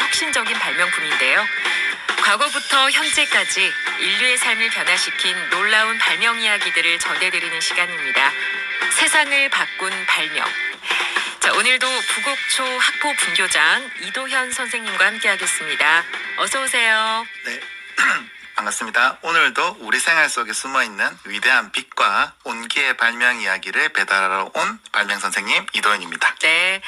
혁신적인 발명품인데요. 과거부터 현재까지 인류의 삶을 변화시킨 놀라운 발명 이야기들을 전해드리는 시간입니다. 세상을 바꾼 발명. 자, 오늘도 부곡초 학포 분교장 이도현 선생님과 함께하겠습니다. 어서 오세요. 네, 반갑습니다. 오늘도 우리 생활 속에 숨어있는 위대한 빛과 온기의 발명 이야기를 배달하러 온 발명 선생님 이도현입니다. 네.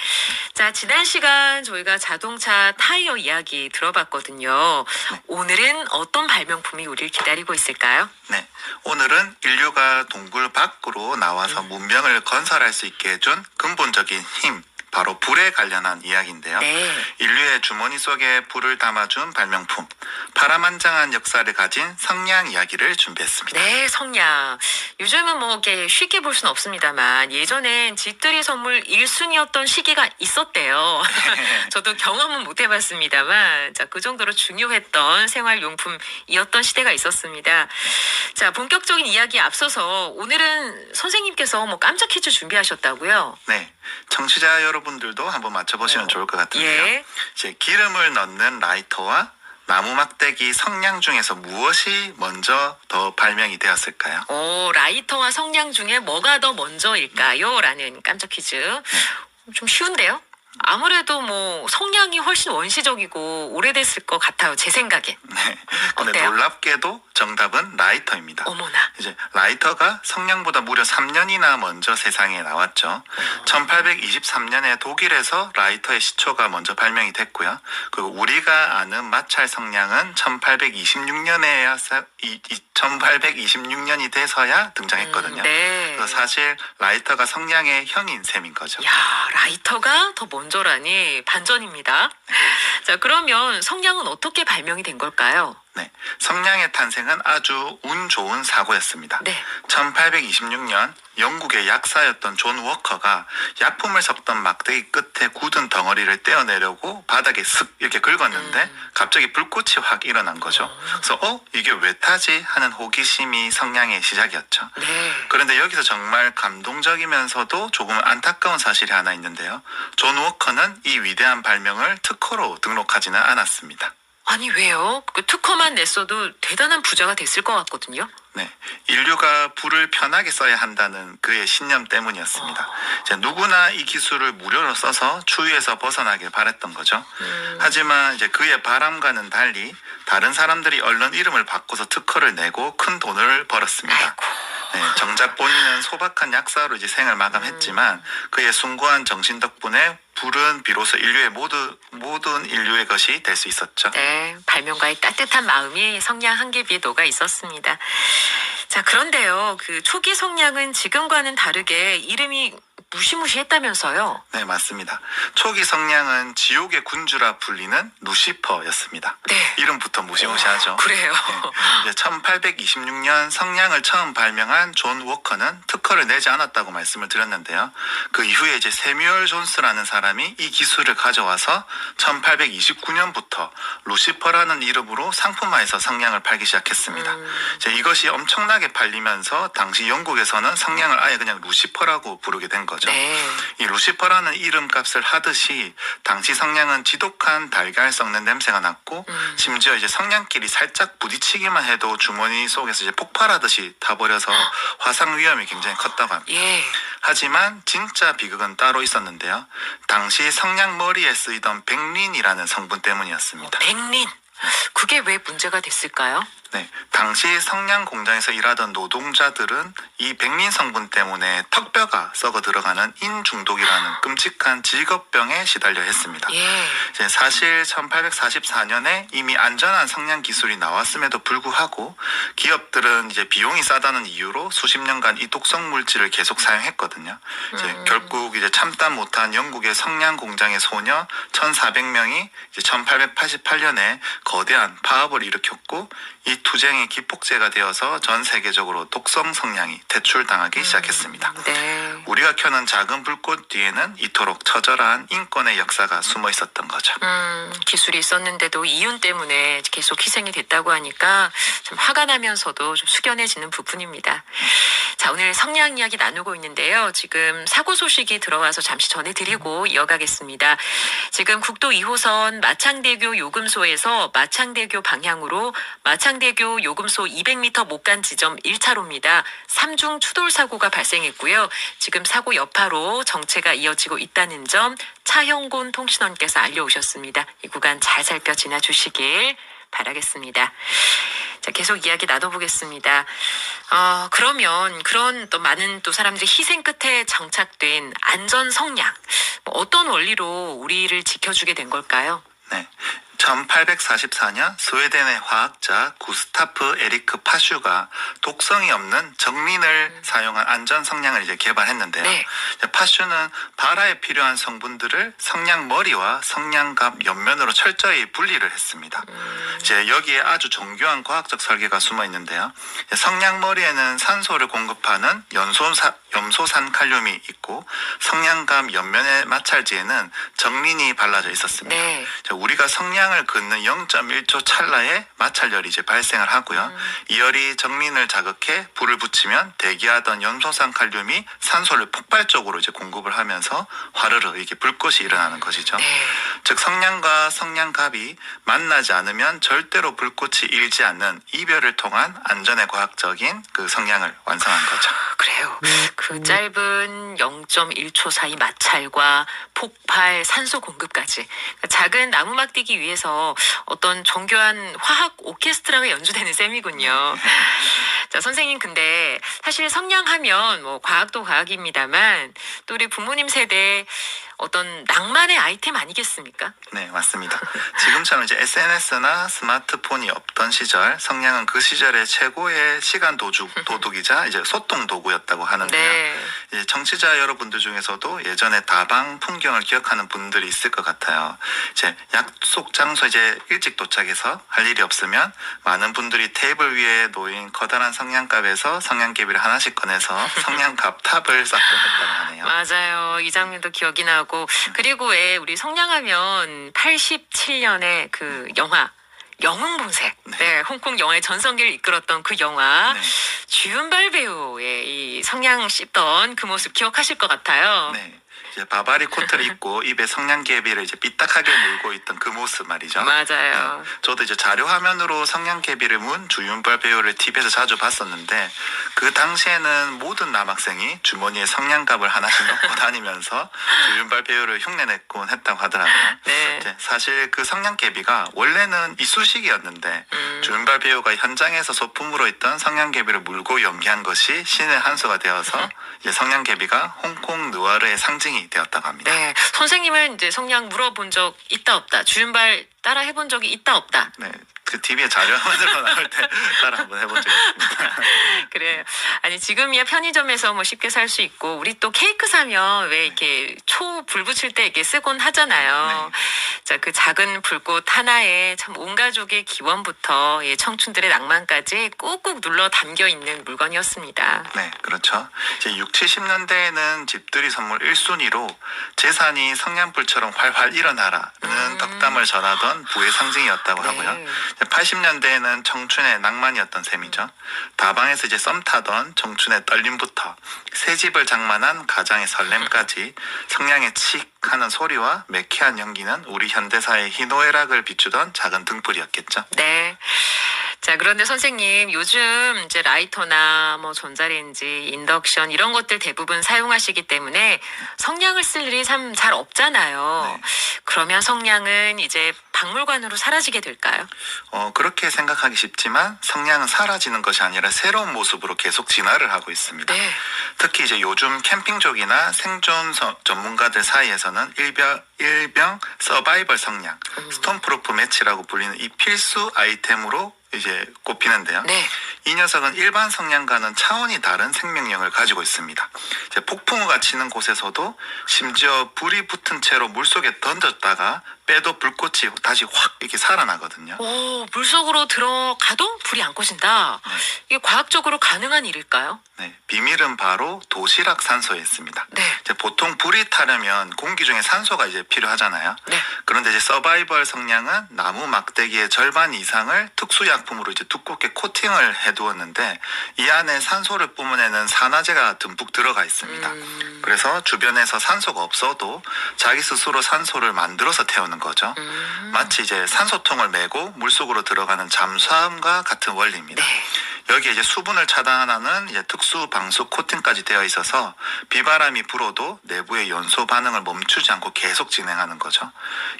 자, 지난 시간 저희가 자동차 타이어 이야기 들어봤거든요. 오늘은 어떤 발명품이 우리를 기다리고 있을까요? 네, 오늘은 인류가 동굴 밖으로 나와서 문명을 건설할 수 있게 해준 근본적인 힘, 바로 불에 관련한 이야기인데요. 네. 인류의 주머니 속에 불을 담아준 발명품, 파란만장한 역사를 가진 성냥 이야기를 준비했습니다. 네, 성냥. 요즘은 뭐 이렇게 쉽게 볼 수는 없습니다만 예전엔 집들이 선물 1순위였던 시기가 있었대요. 저도 경험은 못 해봤습니다만 그 정도로 중요했던 생활용품이었던 시대가 있었습니다. 자, 본격적인 이야기에 앞서서 오늘은 선생님께서 깜짝 퀴즈 준비하셨다고요? 네, 청취자 여러분들도 한번 맞춰보시면 좋을 것 같은데요. 예. 이제 기름을 넣는 라이터와 나무 막대기 성냥 중에서 무엇이 먼저 더 발명이 되었을까요? 라이터와 성냥 중에 뭐가 더 먼저일까요? 라는 깜짝 퀴즈. 좀 쉬운데요? 아무래도 성냥이 훨씬 원시적이고 오래됐을 것 같아요. 제 생각에. 네. 근데 어때요? 놀랍게도 정답은 라이터입니다. 어머나. 이제 라이터가 성냥보다 무려 3년이나 먼저 세상에 나왔죠. 1823년에 독일에서 라이터의 시초가 먼저 발명이 됐고요. 그리고 우리가 아는 마찰 성냥은 1826년이 돼서야 등장했거든요. 네. 그래서 사실 라이터가 성냥의 형인 셈인 거죠. 야, 라이터가 더 먼저라니 반전입니다. 자, 그러면 성냥은 어떻게 발명이 된 걸까요? 네, 성냥의 탄생은 아주 운 좋은 사고였습니다. 네. 1826년 영국의 약사였던 존 워커가 약품을 섞던 막대기 끝에 굳은 덩어리를 떼어내려고 바닥에 슥 이렇게 긁었는데 갑자기 불꽃이 확 일어난 거죠. 그래서 이게 왜 타지 하는 호기심이 성냥의 시작이었죠. 네. 그런데 여기서 정말 감동적이면서도 조금 안타까운 사실이 하나 있는데요. 존 워커는 이 위대한 발명을 특허로 등록하지는 않았습니다. 아니, 왜요? 그 특허만 냈어도 대단한 부자가 됐을 것 같거든요. 네, 인류가 불을 편하게 써야 한다는 그의 신념 때문이었습니다. 이제 누구나 이 기술을 무료로 써서 추위에서 벗어나길 바랬던 거죠. 하지만 이제 그의 바람과는 달리 다른 사람들이 얼른 이름을 바꿔서 특허를 내고 큰 돈을 벌었습니다. 아이고. 네, 정작 본인은 소박한 약사로 이제 생을 마감했지만 그의 숭고한 정신 덕분에 불은 비로소 인류의 모든 인류의 것이 될 수 있었죠. 네, 발명가의 따뜻한 마음이 성냥 한 개 위에 녹아 있었습니다. 자, 그런데요, 그 초기 성냥은 지금과는 다르게 이름이 무시무시했다면서요? 네, 맞습니다. 초기 성냥은 지옥의 군주라 불리는 루시퍼였습니다. 네. 이름부터 무시무시하죠. 그래요. 네, 이제 1826년 성냥을 처음 발명한 존 워커는 특허를 내지 않았다고 말씀을 드렸는데요. 그 이후에 이제 세뮤얼 존스라는 사람이 이 기술을 가져와서 1829년부터 루시퍼라는 이름으로 상품화해서 성냥을 팔기 시작했습니다. 이제 이것이 엄청나게 팔리면서 당시 영국에서는 성냥을 아예 그냥 루시퍼라고 부르게 된 거죠. 네. 이 루시퍼라는 이름값을 하듯이 당시 성냥은 지독한 달걀 썩는 냄새가 났고 심지어 이제 성냥끼리 살짝 부딪히기만 해도 주머니 속에서 이제 폭발하듯이 타버려서 화상 위험이 굉장히 컸다고 합니다. 예. 하지만 진짜 비극은 따로 있었는데요. 당시 성냥 머리에 쓰이던 백린이라는 성분 때문이었습니다. 백린. 그게 왜 문제가 됐을까요? 네, 당시 성냥 공장에서 일하던 노동자들은 이 백린 성분 때문에 턱뼈가 썩어 들어가는 인중독이라는 끔찍한 직업병에 시달려 했습니다. 예. 이제 사실 1844년에 이미 안전한 성냥 기술이 나왔음에도 불구하고 기업들은 이제 비용이 싸다는 이유로 수십 년간 이 독성 물질을 계속 사용했거든요. 이제 결국 이제 참다 못한 영국의 성냥 공장의 소녀 1,400명이 이제 1888년에 거대한 파업을 일으켰고 이 이 투쟁이 기폭제가 되어서 전 세계적으로 독성 성냥이 퇴출당하기 시작했습니다. 네. 우리가 켜는 작은 불꽃 뒤에는 이토록 처절한 인권의 역사가 숨어 있었던 거죠. 기술이 있었는데도 이윤 때문에 계속 희생이 됐다고 하니까 좀 화가 나면서도 좀 숙연해지는 부분입니다. 자, 오늘 성냥 이야기 나누고 있는데요. 지금 사고 소식이 들어와서 잠시 전해드리고 이어가겠습니다. 지금 국도 2호선 마창대교 요금소에서 마창대교 방향으로 마창대교 요금소 200m 못 간 지점 1차로입니다. 3중 추돌 사고가 발생했고요. 지금 사고 여파로 정체가 이어지고 있다는 점 차형곤 통신원께서 알려오셨습니다. 이 구간 잘 살펴 지나주시길 바라겠습니다. 자, 계속 이야기 나눠보겠습니다. 그러면 그런 또 많은 또 사람들이 희생 끝에 정착된 안전 성냥, 어떤 원리로 우리를 지켜주게 된 걸까요? 네. 1844년 스웨덴의 화학자 구스타프 에리크 파슈가 독성이 없는 정린을 사용한 안전 성냥을 이제 개발했는데요. 네. 파슈는 발화에 필요한 성분들을 성냥 머리와 성냥갑 옆면으로 철저히 분리를 했습니다. 이제 여기에 아주 정교한 과학적 설계가 숨어 있는데요. 성냥 머리에는 산소를 공급하는 염소산 칼륨이 있고 성냥갑 옆면의 마찰지에는 정린이 발라져 있었습니다. 네. 우리가 성냥을 긋는 0.1초 찰나에 마찰열이 이제 발생을 하고요. 이 열이 정린을 자극해 불을 붙이면 대기하던 염소산 칼륨이 산소를 폭발적으로 이제 공급을 하면서 화르르 이게 불꽃이 일어나는 것이죠. 네. 즉 성냥과 성냥갑이 만나지 않으면 절대로 불꽃이 일지 않는 이별을 통한 안전의 과학적인 그 성냥을 완성한 거죠. 그래요. 그 짧은 0.1초 사이 마찰과 폭발, 산소 공급까지 작은 나무 막뛰기 위해서 어떤 정교한 화학 오케스트라가 연주되는 셈이군요. 자, 선생님 근데 사실 성냥하면 뭐 과학도 과학입니다만 또 우리 부모님 세대 어떤 낭만의 아이템 아니겠습니까? 네, 맞습니다. 지금처럼 이제 SNS나 스마트폰이 없던 시절, 성냥은 그 시절의 최고의 시간 도둑이자 이제 소통 도구였다고 하는데요. 네. 이제 청취자 여러분들 중에서도 예전에 다방 풍경을 기억하는 분들이 있을 것 같아요. 이제 약속 장소 이제 일찍 도착해서 할 일이 없으면 많은 분들이 테이블 위에 놓인 커다란 성냥갑에서 성냥개비를 하나씩 꺼내서 성냥갑 탑을 쌓곤 했다고 하네요. 맞아요. 이 장면도 기억이 나고 그리고 왜 우리 성냥하면 87년에 그 영화 영웅본색, 네, 홍콩 영화의 전성기를 이끌었던 그 영화 네. 주윤발 배우의 이 성냥 씹던 그 모습 기억하실 것 같아요. 네. 이제 바바리 코트를 입고 입에 성냥개비를 이제 삐딱하게 물고 있던 그 모습 말이죠. 맞아요. 저도 이제 자료 화면으로 성냥개비를 문 주윤발 배우를 TV에서 자주 봤었는데 그 당시에는 모든 남학생이 주머니에 성냥갑을 하나씩 넣고 다니면서 주윤발 배우를 흉내냈곤 했다고 하더라고요. 네. 이제 사실 그 성냥개비가 원래는 이쑤시개였는데 주윤발 배우가 현장에서 소품으로 있던 성냥개비를 물고 연기한 것이 신의 한 수가 되어서 이제 성냥개비가 홍콩 느와르의 상징이 되었다고 합니다. 네. 선생님은 이제 성냥 물어본 적 있다 없다. 주윤발 따라 해본 적이 있다 없다. 네. 그 TV에 자료 화면으로 나올 때 따라 한번 해본 적이 있습니다. 그래. 아니 지금이야 편의점에서 뭐 쉽게 살 수 있고 우리 또 케이크 사면 왜 이렇게 초 불 붙일 때 이렇게 쓰곤 하잖아요. 네. 자, 그 작은 불꽃 하나에 참 온 가족의 기원부터 예, 청춘들의 낭만까지 꾹꾹 눌러 담겨 있는 물건이었습니다. 네, 그렇죠. 이제 60, 70년대에는 집들이 선물 1순위로 재산이 성냥불처럼 활활 일어나라는 덕담을 전하던 부의 상징이었다고 하고요. 네. 80년대에는 청춘의 낭만이었던 셈이죠. 다방에서 이제 썸 타던 청춘의 떨림부터 새 집을 장만한 가장의 설렘까지 성냥의 칙 하는 소리와 매캐한 연기는 우리 현대사의 희노애락을 비추던 작은 등불이었겠죠. 네. 자, 그런데 선생님, 요즘 이제 라이터나 뭐 전자레인지, 인덕션 이런 것들 대부분 사용하시기 때문에 성냥을 쓸 일이 참 잘 없잖아요. 네. 그러면 성냥은 이제 박물관으로 사라지게 될까요? 그렇게 생각하기 쉽지만 성냥은 사라지는 것이 아니라 새로운 모습으로 계속 진화를 하고 있습니다. 네. 특히 이제 요즘 캠핑족이나 생존 전문가들 사이에서는 일명 서바이벌 성냥, 스톰프루프 매치라고 불리는 이 필수 아이템으로 이제 꼽히는데요. 네. 이 녀석은 일반 성냥과는 차원이 다른 생명력을 가지고 있습니다. 이제 폭풍우가 치는 곳에서도 심지어 불이 붙은 채로 물속에 던졌다가 빼도 불꽃이 다시 확 이렇게 살아나거든요. 오, 물속으로 들어가도 불이 안 꺼진다. 네. 이게 과학적으로 가능한 일일까요? 네, 비밀은 바로 도시락 산소에 있습니다. 네. 이제 보통 불이 타려면 공기 중에 산소가 이제 필요하잖아요. 네. 그런데 이제 서바이벌 성냥은 나무 막대기의 절반 이상을 특수약품으로 이제 두껍게 코팅을 해두었는데 이 안에 산소를 뿜어내는 산화제가 듬뿍 들어가 있습니다. 그래서 주변에서 산소가 없어도 자기 스스로 산소를 만들어서 태우는 거죠. 마치 이제 산소통을 메고 물속으로 들어가는 잠수함과 같은 원리입니다. 네. 여기에 이제 수분을 차단하는 이제 특수 방수 코팅까지 되어 있어서 비바람이 불어도 내부의 연소 반응을 멈추지 않고 계속 진행하는 거죠.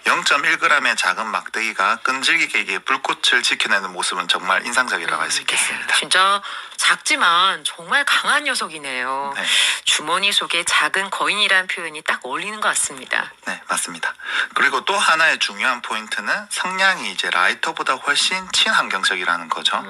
0.1g의 작은 막대기가 끈질기게 이게 불꽃을 지켜내는 모습은 정말 인상적이라고 할 수 있겠습니다. 진짜 작지만 정말 강한 녀석이네요. 네. 주머니 속에 작은 거인이라는 표현이 딱 어울리는 것 같습니다. 네, 맞습니다. 그리고 또 하나의 중요한 포인트는 성냥이 이제 라이터보다 훨씬 친환경적이라는 거죠.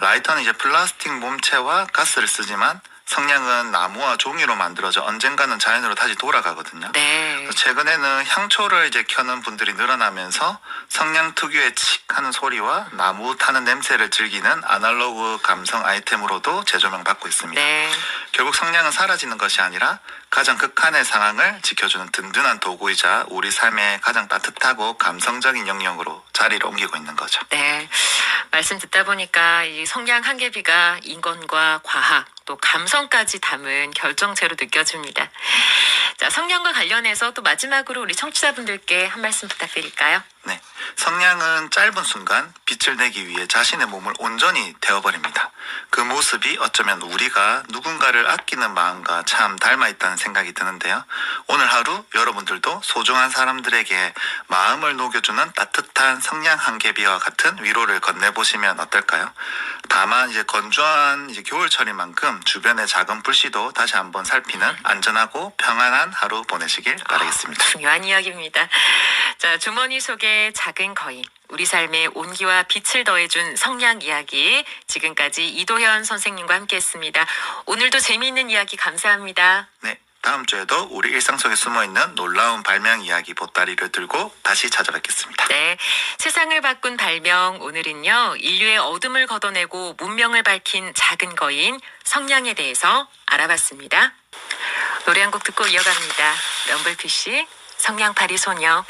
라이터는 이제 플라스틱 몸체와 가스를 쓰지만 성냥은 나무와 종이로 만들어져 언젠가는 자연으로 다시 돌아가거든요. 네. 최근에는 향초를 이제 켜는 분들이 늘어나면서 성냥 특유의 칙 하는 소리와 나무 타는 냄새를 즐기는 아날로그 감성 아이템으로도 재조명 받고 있습니다. 네. 결국 성냥은 사라지는 것이 아니라 가장 극한의 상황을 지켜주는 든든한 도구이자 우리 삶의 가장 따뜻하고 감성적인 영역으로 자리를 옮기고 있는 거죠. 네. 말씀 듣다 보니까 이 성냥 한 개비가 인권과 과학 또 감성까지 담은 결정체로 느껴집니다. 자, 성냥과 관련해서 또 마지막으로 우리 청취자분들께 한 말씀 부탁드릴까요? 네, 성냥은 짧은 순간 빛을 내기 위해 자신의 몸을 온전히 태워버립니다. 그 모습이 어쩌면 우리가 누군가를 아끼는 마음과 참 닮아있다는 생각이 드는데요. 오늘 하루 여러분들도 소중한 사람들에게 마음을 녹여주는 따뜻한 성냥 한 개비와 같은 위로를 건네보시면 어떨까요? 다만 이제 건조한 이제 겨울철인 만큼 주변의 작은 불씨도 다시 한번 살피는 안전하고 평안한 하루 보내시길 바라겠습니다. 중요한 이야기입니다. 자, 주머니 속에 작은 거인, 우리 삶에 온기와 빛을 더해준 성냥 이야기, 지금까지 이도현 선생님과 함께했습니다. 오늘도 재미있는 이야기 감사합니다. 네, 다음 주에도 우리 일상 속에 숨어있는 놀라운 발명 이야기 보따리를 들고 다시 찾아뵙겠습니다. 네, 세상을 바꾼 발명, 오늘은요, 인류의 어둠을 걷어내고 문명을 밝힌 작은 거인 성냥에 대해서 알아봤습니다. 노래 한 곡 듣고 이어갑니다. 럼블피쉬, 성냥팔이 소녀.